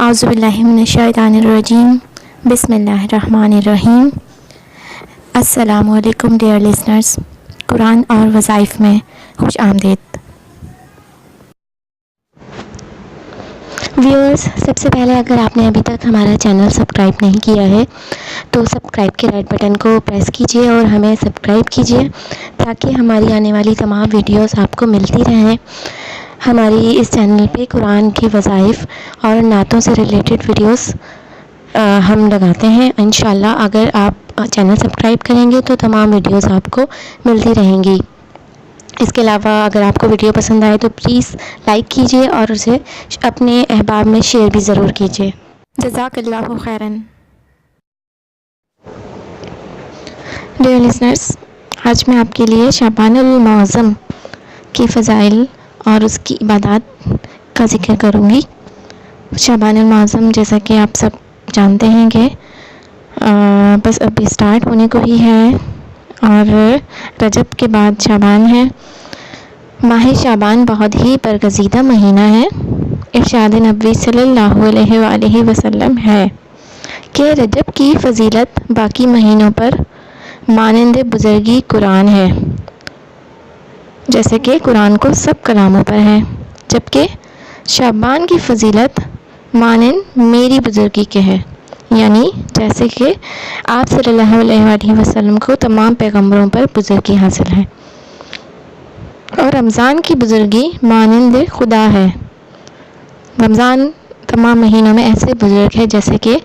اعوذ باللہ من الشیطان الرجیم بسم اللہ الرحمن الرحیم۔ السلام علیکم ڈیئر لسنرز، قرآن اور وظائف میں خوش آمدید۔ ویورز، سب سے پہلے اگر آپ نے ابھی تک ہمارا چینل سبسکرائب نہیں کیا ہے تو سبسکرائب کے ریڈ بٹن کو پریس کیجیے اور ہمیں سبسکرائب کیجیے تاکہ ہماری آنے والی تمام ویڈیوز آپ کو ملتی رہیں۔ ہماری اس چینل پہ قرآن کی وظائف اور نعتوں سے ریلیٹڈ ویڈیوز ہم لگاتے ہیں۔ انشاءاللہ اگر آپ چینل سبسکرائب کریں گے تو تمام ویڈیوز آپ کو ملتی رہیں گی۔ اس کے علاوہ اگر آپ کو ویڈیو پسند آئے تو پلیز لائک کیجیے اور اسے اپنے احباب میں شیئر بھی ضرور کیجیے۔ جزاک اللہ خیراً۔ ڈیئر لسنرز، آج میں آپ کے لیے شعبان المعظم کی فضائل اور اس کی عبادات کا ذکر کروں گی۔ شعبان المعظم جیسا کہ آپ سب جانتے ہیں کہ بس ابھی سٹارٹ ہونے کو ہی ہے اور رجب کے بعد شعبان ہے۔ ماہ شعبان بہت ہی برگزیدہ مہینہ ہے۔ ارشاد نبوی صلی اللہ علیہ وآلہ وسلم ہے کہ رجب کی فضیلت باقی مہینوں پر مانند بزرگی قرآن ہے، جیسے کہ قرآن کو سب کلاموں پر ہے، جبکہ شعبان کی فضیلت مانند میری بزرگی کے ہے، یعنی جیسے کہ آپ صلی اللہ علیہ وآلہ وسلم کو تمام پیغمبروں پر بزرگی حاصل ہے۔ اور رمضان کی بزرگی مانند خدا ہے۔ رمضان تمام مہینوں میں ایسے بزرگ ہے جیسے کہ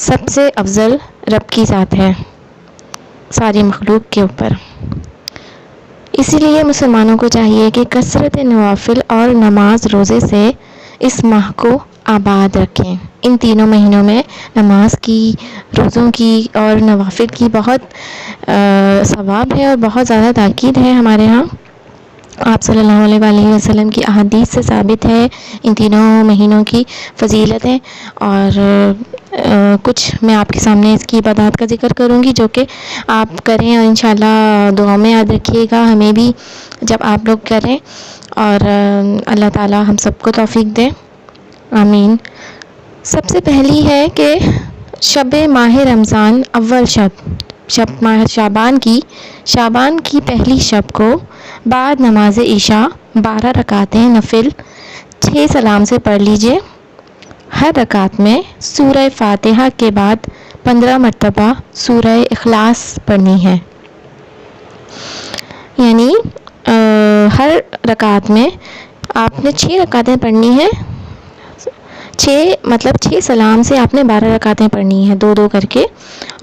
سب سے افضل رب کی ذات ہے ساری مخلوق کے اوپر۔ اسی لیے مسلمانوں کو چاہیے کہ کثرت نوافل اور نماز روزے سے اس ماہ کو آباد رکھیں۔ ان تینوں مہینوں میں نماز کی، روزوں کی اور نوافل کی بہت ثواب ہے اور بہت زیادہ تاکید ہے ہمارے ہاں۔ آپ صلی اللہ علیہ وآلہ وسلم کی احادیث سے ثابت ہے ان تینوں مہینوں کی فضیلتیں، اور کچھ میں آپ کے سامنے اس کی عبادات کا ذکر کروں گی جو کہ آپ کریں اور انشاءاللہ دعاؤں میں یاد رکھیے گا ہمیں بھی جب آپ لوگ کریں، اور اللہ تعالی ہم سب کو توفیق دے، آمین۔ سب سے پہلی ہے کہ شب ماہ رمضان اول شب ماہ شعبان کی پہلی شب کو بعد نماز عشاء 12 رکعتیں نفل 6 سلام سے پڑھ لیجئے۔ ہر رکعت میں سورہ فاتحہ کے بعد 15 مرتبہ سورہ اخلاص پڑھنی ہے، یعنی ہر رکعت میں آپ نے 6 رکعتیں پڑھنی ہیں، 6 سلام سے آپ نے 12 رکعتیں پڑھنی ہیں، 2 کر کے،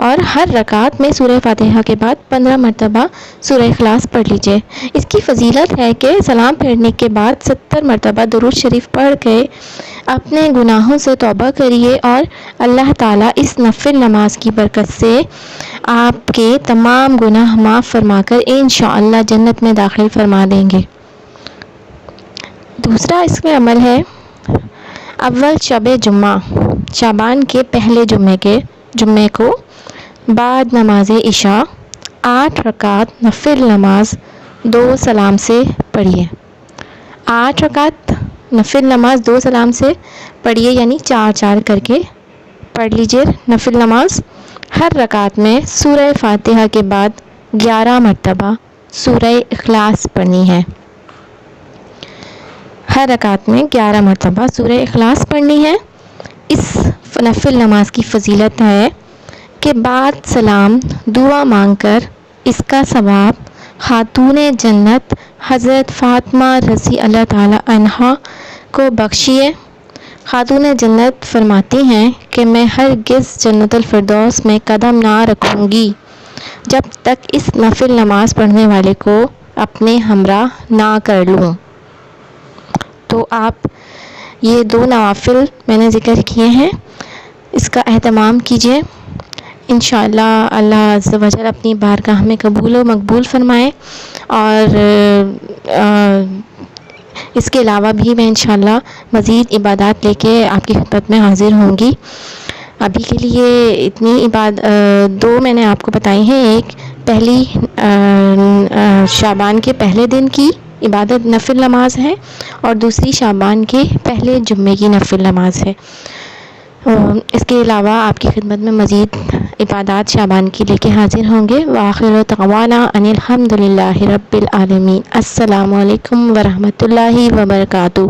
اور ہر رکعت میں سورہ فاتحہ کے بعد 15 مرتبہ سورہ اخلاص پڑھ لیجئے۔ اس کی فضیلت ہے کہ سلام پھیرنے کے بعد 70 مرتبہ درود شریف پڑھ کے اپنے گناہوں سے توبہ کریے اور اللہ تعالیٰ اس نفل نماز کی برکت سے آپ کے تمام گناہ معاف فرما کر انشاءاللہ جنت میں داخل فرما دیں گے۔ دوسرا اس میں عمل ہے اول شب جمعہ، شعبان کے پہلے جمعے کو بعد نماز عشاء 8 رکعت نفل نماز 2 سلام سے پڑھیے۔ 8 رکعت نفل نماز 2 سلام سے پڑھیے، یعنی 4 کر کے پڑھ لیجئے نفل نماز۔ ہر رکعت میں سورہ فاتحہ کے بعد 11 مرتبہ سورہ اخلاص پڑھنی ہے۔ ہر رکعت میں 11 مرتبہ سورہ اخلاص پڑھنی ہے۔ اس نفل نماز کی فضیلت ہے کہ بعد سلام دعا مانگ کر اس کا ثواب خاتون جنت حضرت فاطمہ رضی اللہ تعالی عنہا کو بخشیے۔ خاتون جنت فرماتی ہیں کہ میں ہرگز جنت الفردوس میں قدم نہ رکھوں گی جب تک اس نفل نماز پڑھنے والے کو اپنے ہمراہ نہ کر لوں۔ تو آپ یہ 2 نوافل میں نے ذکر کیے ہیں، اس کا اہتمام کیجیے، انشاءاللہ اللہ عز و جل اپنی بارگاہ میں قبول و مقبول فرمائے۔ اور اس کے علاوہ بھی میں انشاءاللہ مزید عبادات لے کے آپ کی خدمت میں حاضر ہوں گی۔ ابھی کے لیے اتنی 2 میں نے آپ کو بتائی ہیں، ایک پہلی شعبان کے پہلے دن کی عبادت نفل نماز ہے اور دوسری شعبان کے پہلے جمعے کی نفل نماز ہے۔ اس کے علاوہ آپ کی خدمت میں مزید عبادات شعبان کی لے کے حاضر ہوں گے. وآخر دعوانا ان الحمد للہ رب العالمین. السلام علیکم ورحمۃ اللہ وبرکاتہ.